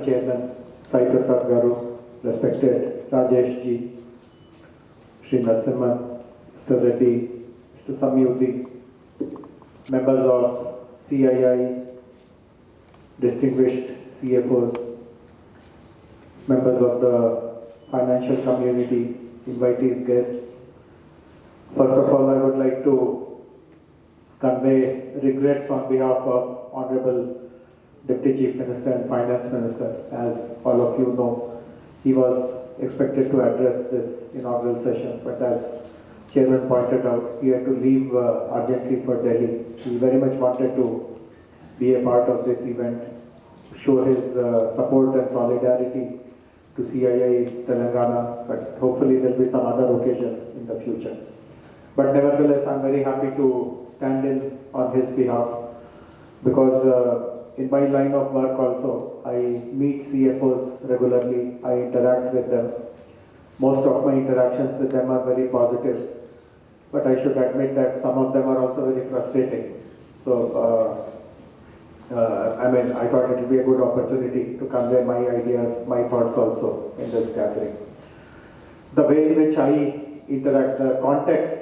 National Chairman Sai Prasad Garu, respected Rajesh Ji, Sri Narasimhan, Mr. Reddy, Mr. Samyuddin, members of CII, distinguished CFOs, members of the financial community, invitees, guests. First of all, I would like to convey regrets on behalf of Honorable Deputy Chief Minister and Finance Minister. As all of you know, he was expected to address this inaugural session, but as Chairman pointed out, he had to leave urgently for Delhi. He very much wanted to be a part of this event, show his support and solidarity to CII Telangana, but hopefully there will be some other occasion in the future. But nevertheless, I'm very happy to stand in on his behalf because in my line of work also, I meet CFOs regularly, I interact with them. Most of my interactions with them are very positive, but I should admit that some of them are also very frustrating. So, I thought it would be a good opportunity to convey my ideas, my thoughts also in this gathering. The way in which I interact, the context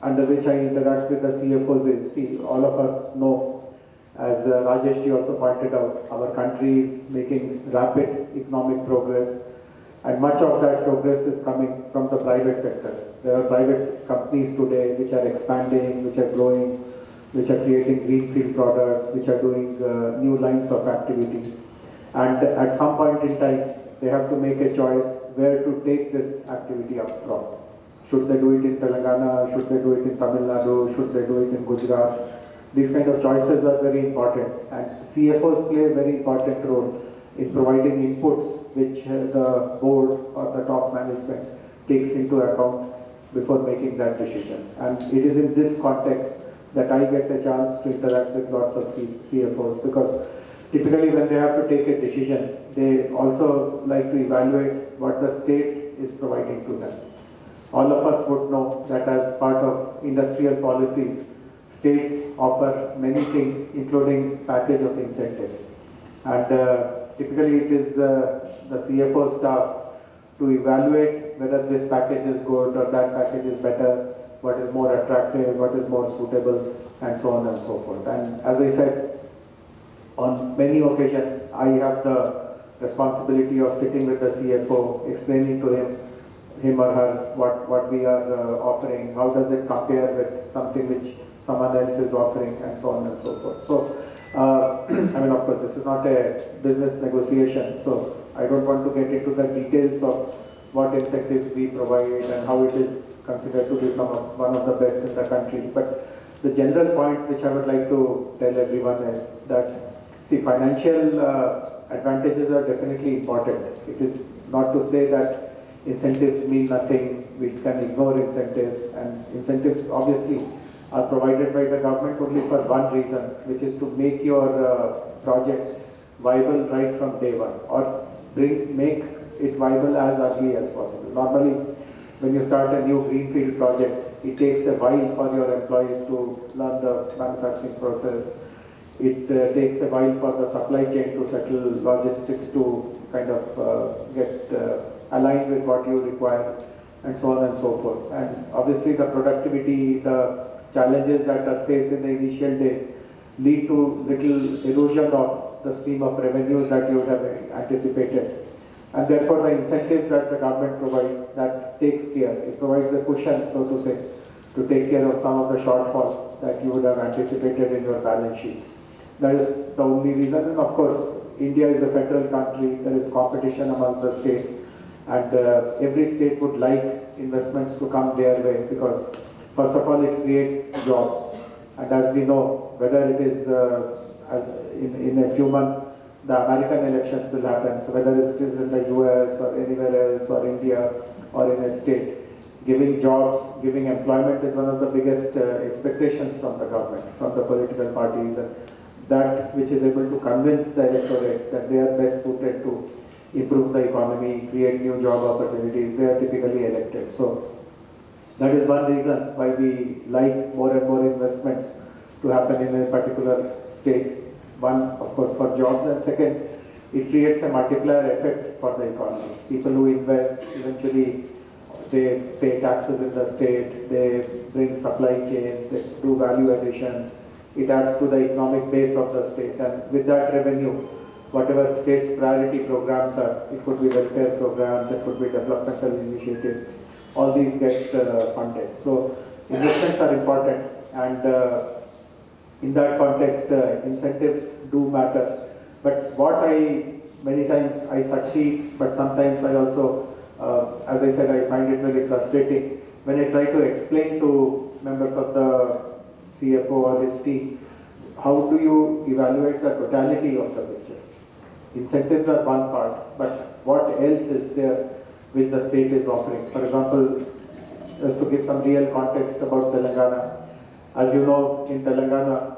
under which I interact with the CFOs is, see, all of us know, as Rajesh ji also pointed out, our country is making rapid economic progress, and much of that progress is coming from the private sector. There are private companies today which are expanding, which are growing, which are creating greenfield products, which are doing new lines of activity. And at some point in time, they have to make a choice where to take this activity up from. Should they do it in Telangana? Should they do it in Tamil Nadu? Should they do it in Gujarat? These kind of choices are very important, and CFOs play a very important role in providing inputs which the board or the top management takes into account before making that decision. And it is in this context that I get the chance to interact with lots of CFOs, because typically when they have to take a decision, they also like to evaluate what the state is providing to them. All of us would know that as part of industrial policies, states offer many things, including package of incentives. And typically it is the CFO's task to evaluate whether this package is good or that package is better, what is more attractive, what is more suitable, and so on and so forth. And as I said, on many occasions, I have the responsibility of sitting with the CFO, explaining to him or her what we are offering, how does it compare with something which someone else is offering, and so on and so forth. So, of course, this is not a business negotiation, so I don't want to get into the details of what incentives we provide and how it is considered to be one of the best in the country. But the general point which I would like to tell everyone is that, see, financial advantages are definitely important. It is not to say that incentives mean nothing, we can ignore incentives, and incentives obviously are provided by the government only for one reason, which is to make your project viable right from day one, or make it viable as early as possible. Normally, when you start a new greenfield project, it takes a while for your employees to learn the manufacturing process. It takes a while for the supply chain to settle, logistics to kind of get aligned with what you require, and so on and so forth. And obviously the productivity, the challenges that are faced in the initial days lead to little erosion of the stream of revenues that you would have anticipated. And therefore the incentives that the government provides, that takes care, it provides a cushion, so to say, to take care of some of the shortfalls that you would have anticipated in your balance sheet. That is the only reason. And of course, India is a federal country, there is competition amongst the states, and every state would like investments to come their way, because first of all it creates jobs. And as we know, whether it is in a few months, the American elections will happen. So whether it is in the US or anywhere else, or India, or in a state, giving jobs, giving employment is one of the biggest expectations from the government, from the political parties, and that which is able to convince the electorate that they are best suited to improve the economy, create new job opportunities, they are typically elected. So that is one reason why we like more and more investments to happen in a particular state. One, of course, for jobs, and second, it creates a multiplier effect for the economy. People who invest, eventually they pay taxes in the state, they bring supply chains, they do value addition. It adds to the economic base of the state, and with that revenue, whatever state's priority programs are, it could be welfare programs, it could be developmental initiatives, all these get funded. So investments are important, and in that context, incentives do matter. But many times I succeed, but sometimes I also, as I said, I find it very frustrating when I try to explain to members of the CFO or his team, how do you evaluate the totality of the picture? Incentives are one part, but what else is there which the state is offering? For example, just to give some real context about Telangana, as you know, in Telangana,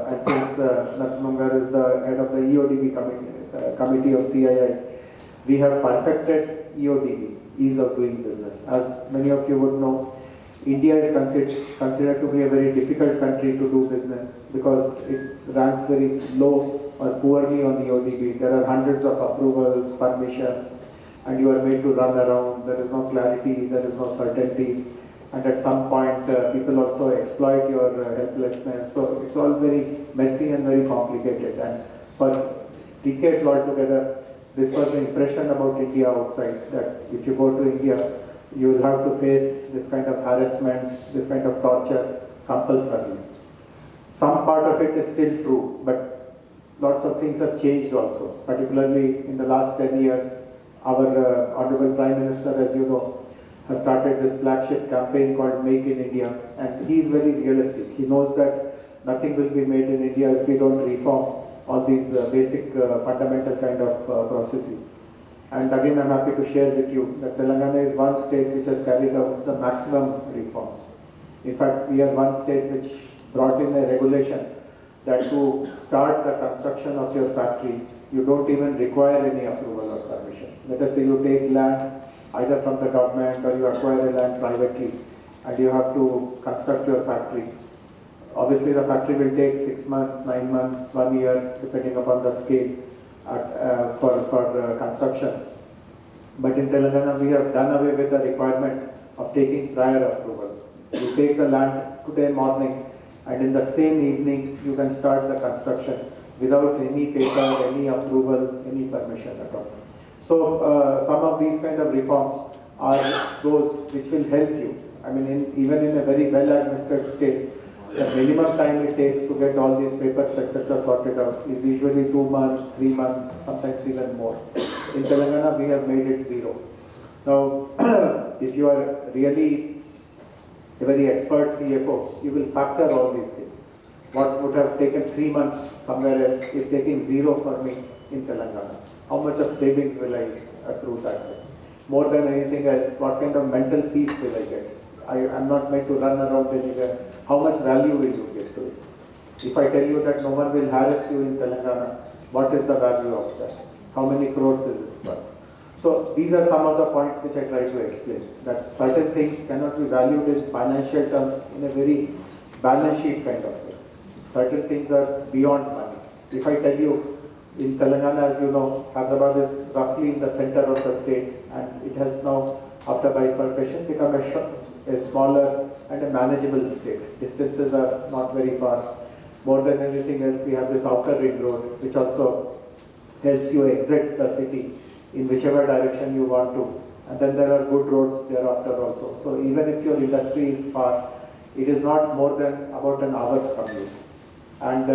and since Narasimhan is the head of the EODB committee of CII, we have perfected EODB, ease of doing business. As many of you would know, India is considered to be a very difficult country to do business because it ranks very low or poorly on EODB. There are hundreds of approvals, permissions, and you are made to run around. There is no clarity, there is no certainty, and at some point people also exploit your helplessness. So it's all very messy and very complicated. And for decades altogether, this was the impression about India outside, that if you go to India, you will have to face this kind of harassment, this kind of torture compulsorily. Some part of it is still true, but lots of things have changed also. Particularly in the last 10 years, our Honorable Prime Minister, as you know, has started this flagship campaign called Make in India, and he is very realistic. He knows that nothing will be made in India if we don't reform all these basic fundamental kind of processes. And again, I'm happy to share with you that Telangana is one state which has carried out the maximum reforms. In fact, we are one state which brought in a regulation that to start the construction of your factory, you don't even require any approval or permission. Let us say you take land either from the government or you acquire a land privately and you have to construct your factory. Obviously, the factory will take 6 months, 9 months, 1 year, depending upon the scale for construction. But in Telangana, we have done away with the requirement of taking prior approvals. You take the land today morning, and in the same evening, you can start the construction without any paper, any approval, any permission at all. So some of these kind of reforms are those which will help you. I mean, even in a very well-administered state, the minimum time it takes to get all these papers, etc., sorted out is usually 2 months, 3 months, sometimes even more. In Telangana, we have made it 0. Now, if you are really a very expert CFO, you will factor all these things. What would have taken 3 months somewhere else is taking 0 for me in Telangana. How much of savings will I accrue that way? More than anything else, what kind of mental peace will I get? I am not made to run around anywhere. How much value will you give to it? If I tell you that no one will harass you in Telangana, what is the value of that? How many crores is it worth? So these are some of the points which I try to explain. That certain things cannot be valued in financial terms in a very balance sheet kind of way. Certain things are beyond money. If I tell you, in Telangana, as you know, Hyderabad is roughly in the center of the state, and it has now, after bifurcation, become a smaller and a manageable state. Distances are not very far. More than anything else, we have this outer ring road, which also helps you exit the city in whichever direction you want to. And then there are good roads thereafter also. So even if your industry is far, it is not more than about an hour's commute. And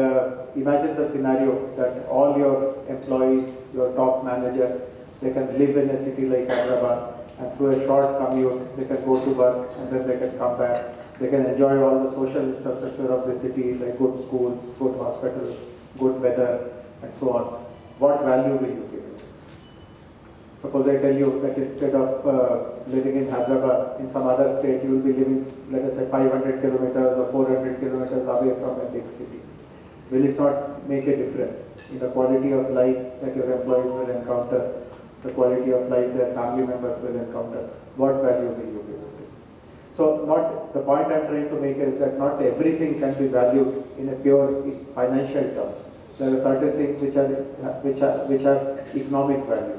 imagine the scenario that all your employees, your top managers, they can live in a city like Hyderabad, and through a short commute, they can go to work and then they can come back. They can enjoy all the social infrastructure of the city, like good schools, good hospitals, good weather, and so on. What value will you give it? Suppose I tell you that instead of living in Hyderabad, in some other state, you will be living, let us say, 500 kilometers or 400 kilometers away from a big city. Will it not make a difference in the quality of life that your employees will encounter, the quality of life their family members will encounter? What value will you give it? So the point I'm trying to make is that not everything can be valued in a pure financial terms. There are certain things which have economic value,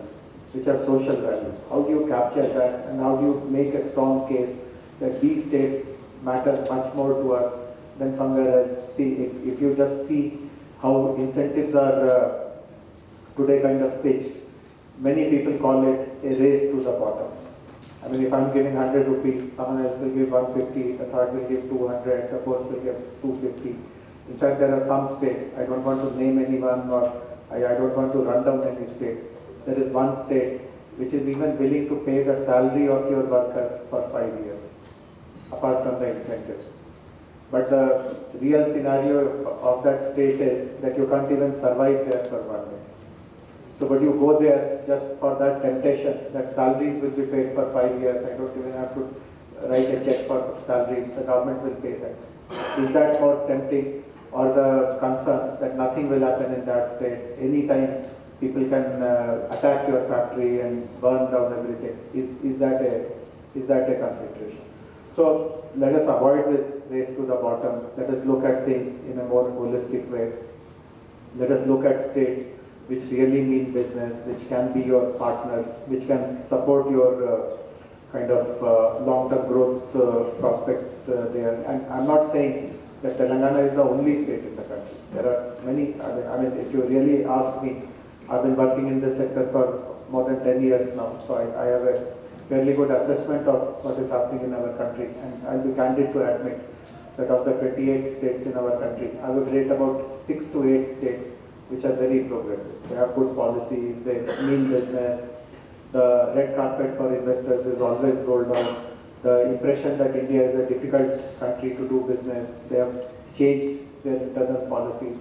which are social values. How do you capture that, and how do you make a strong case that these states matter much more to us than somewhere else? See, if you just see how incentives are today kind of pitched, many people call it a race to the bottom. I mean, if I'm giving 100 rupees, someone else will give 150, the third will give 200, the fourth will give 250. In fact, there are some states, I don't want to name anyone, or I don't want to run down any state. There is one state which is even willing to pay the salary of your workers for 5 years, apart from the incentives. But the real scenario of that state is that you can't even survive there for 1 day. So, but you go there just for that temptation that salaries will be paid for 5 years. I don't even have to write a check for salary. The government will pay that. Is that more tempting, or the concern that nothing will happen in that state? Anytime people can attack your factory and burn down everything. Is that a consideration? So let us avoid this race to the bottom. Let us look at things in a more holistic way. Let us look at states which really mean business, which can be your partners, which can support your kind of long-term growth prospects there. And I'm not saying that Telangana is the only state in the country. There are many. I mean, if you really ask me, I've been working in this sector for more than 10 years now, so I have a fairly good assessment of what is happening in our country. And I'll be candid to admit that of the 28 states in our country, I would rate about 6 to 8 states which are very progressive. They have good policies, they mean business, the red carpet for investors is always rolled out. The impression that India is a difficult country to do business, they have changed their internal policies.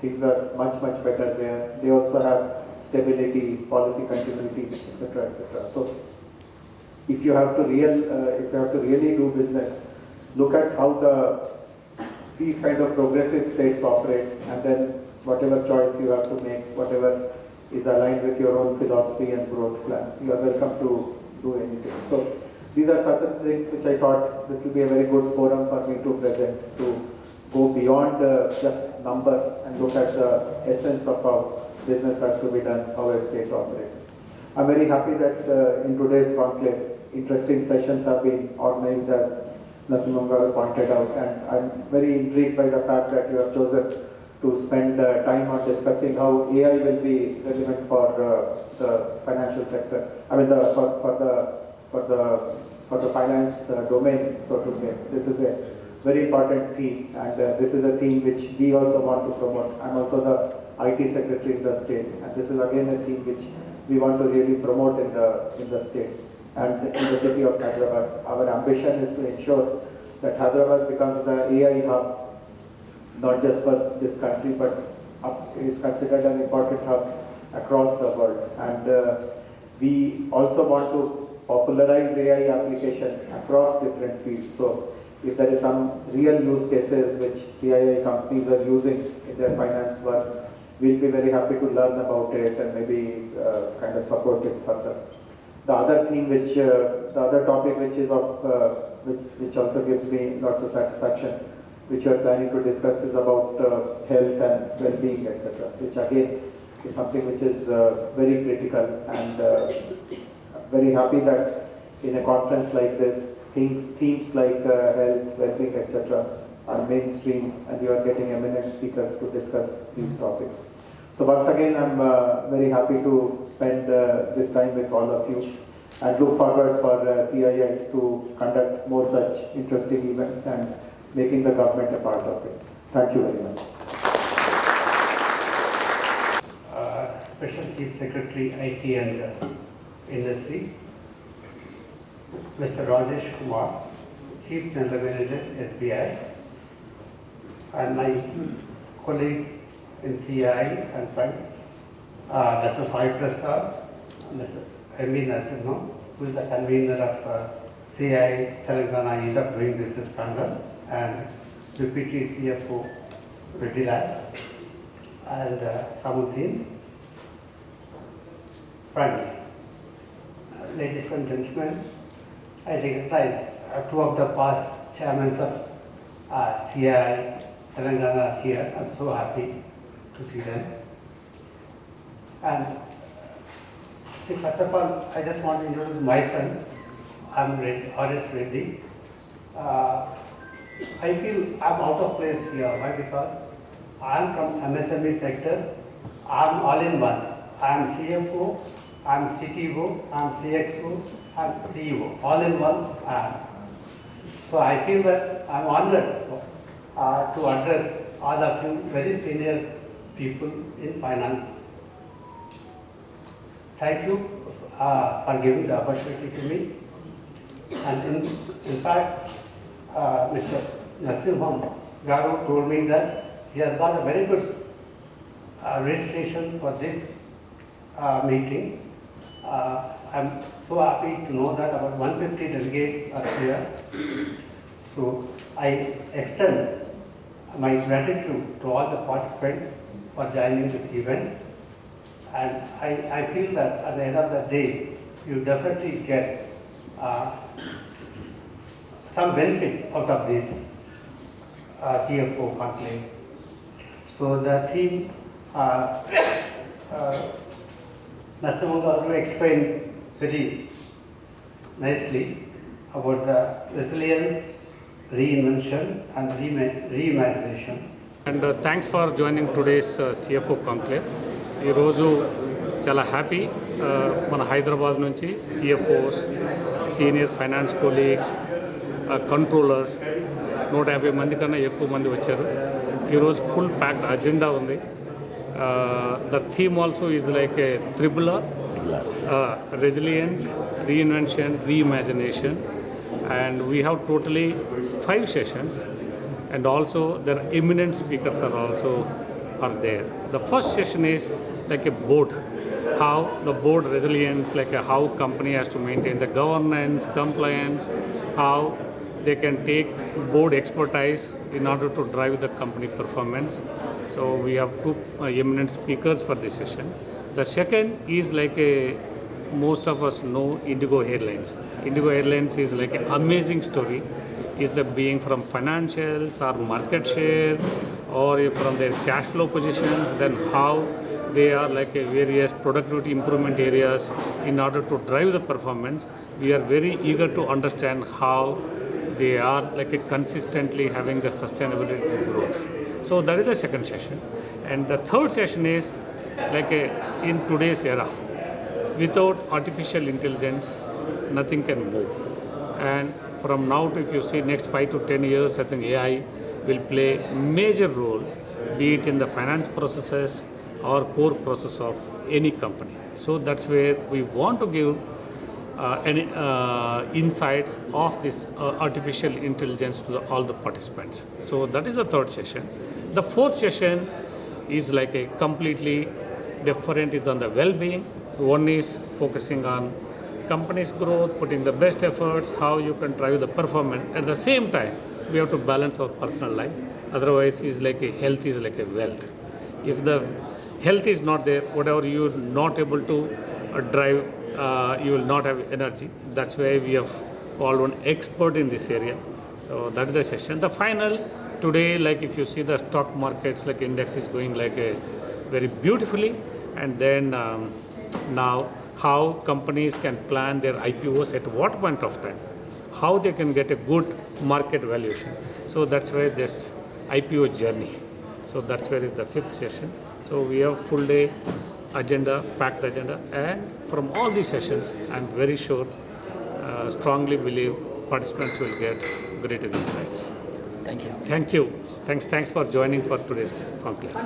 Things are much better there. They also have stability, policy continuity, etc., etc. So, if you have to really do business, look at how these kind of progressive states operate, and then whatever choice you have to make, whatever is aligned with your own philosophy and growth plans, you are welcome to do anything. So these are certain things which I thought this will be a very good forum for me to present, to go beyond just numbers and look at the essence of how business has to be done, how a state operates. I'm very happy that in today's conclave, interesting sessions have been organized, as Narasimhan pointed out, and I'm very intrigued by the fact that you have chosen to spend time on discussing how AI will be relevant for the financial sector. I mean, for the finance domain, so to say. This is a very important theme, and this is a theme which we also want to promote. I'm also the IT secretary in the state, and this is again a theme which we want to really promote in the state and in the city of Hyderabad. Our ambition is to ensure that Hyderabad becomes the AI hub, not just for this country, but is considered an important hub across the world. And we also want to popularize AI application across different fields. So if there is some real use cases which CII companies are using in their finance work, we'll be very happy to learn about it and maybe kind of support it further. The other thing the other topic which is which also gives me lots of satisfaction, which we are planning to discuss, is about health and well-being, etc., which again is something which is very critical, and very happy that in a conference like this, themes like health, well-being, etc., are mainstream, and you are getting eminent speakers to discuss these topics. So once again, I'm very happy to spend this time with all of you, and look forward for CII to conduct more such interesting events and making the government a part of it. Thank you very much. Special Chief Secretary, IT and Industry, Mr. Rajesh Kumar, Chief General Manager, SBI, and my colleagues in CII and friends, Dr. Sai Prasad, Mr. M.E. Narasimhan, who is the convener of CII Telangana Ease of Doing Business panel, and Deputy CFO Reddy Labs, and Samuddin. Friends, ladies and gentlemen, I recognize two of the past chairmen of CII Telangana here. I'm so happy to see them. And see, first of all, I just want to introduce myself. I'm R.S. Reddy. I feel I'm out of place here. Why? Because I'm from MSME sector. I'm all in one. I'm CFO, I'm CTO, I'm CXO, I'm CEO. All in one. So I feel that I'm honored to address all of you very senior people in finance. Thank you for giving the opportunity to me. And in fact, Mr. Narasimhan Garu told me that he has got a very good registration for this meeting. I'm so happy to know that about 150 delegates are here. So I extend my gratitude to all the participants for joining this event. And I feel that at the end of the day, you definitely get some benefit out of this CFO Conclave. So the theme, Narasimhan explained very nicely about the resilience, reinvention and reimagination. And thanks for joining today's CFO Conclave. ఈరోజు చాలా happy మన హైదరాబాద్ నుంచి CFOs, senior finance colleagues, controllers 150 మంది కన్నా ఎక్కువ మంది వచ్చారు. ఈరోజు ఫుల్ ప్యాక్డ్ అజెండా ఉంది. The theme also is like a triple R resilience, reinvention, reimagination. And we have totally 5 sessions, and also their eminent speakers are there. The first session is like a board, how the board resilience, like how company has to maintain the governance, compliance, how they can take board expertise in order to drive the company performance. So we have 2 eminent speakers for this session. The second is like a, most of us know Indigo Airlines. Indigo Airlines is like an amazing story. Is being from financials or market share or from their cash flow positions, then how they are like a various productivity improvement areas in order to drive the performance. We are very eager to understand how they are like a consistently having the sustainability growth. So that is the second session. And the third session is like a, in today's era, without artificial intelligence, nothing can move. And from now to, if you see next 5 to 10 years, I think AI will play major role, be it in the finance processes or core process of any company. So that's where we want to give any insights of this artificial intelligence to all the participants. So that is the third session. The fourth session is like a completely different, is on the well-being. One is focusing on company's growth, putting the best efforts, how you can drive the performance. At the same time, we have to balance our personal life. Otherwise, is like a health is like a wealth. If the health is not there, whatever you're not able to drive, you will not have energy. That's why we have called one expert in this area. So that is the session. The final today, like if you see the stock markets, like index is going like a very beautifully, and then now how companies can plan their IPOs at what point of time, how they can get a good market valuation. So that's where this IPO journey. So that's where is the 5th session. So we have full day agenda, packed agenda, and from all these sessions, I'm very sure, strongly believe participants will get greater insights. Thank you. Thank you. Thanks for joining for today's conclave.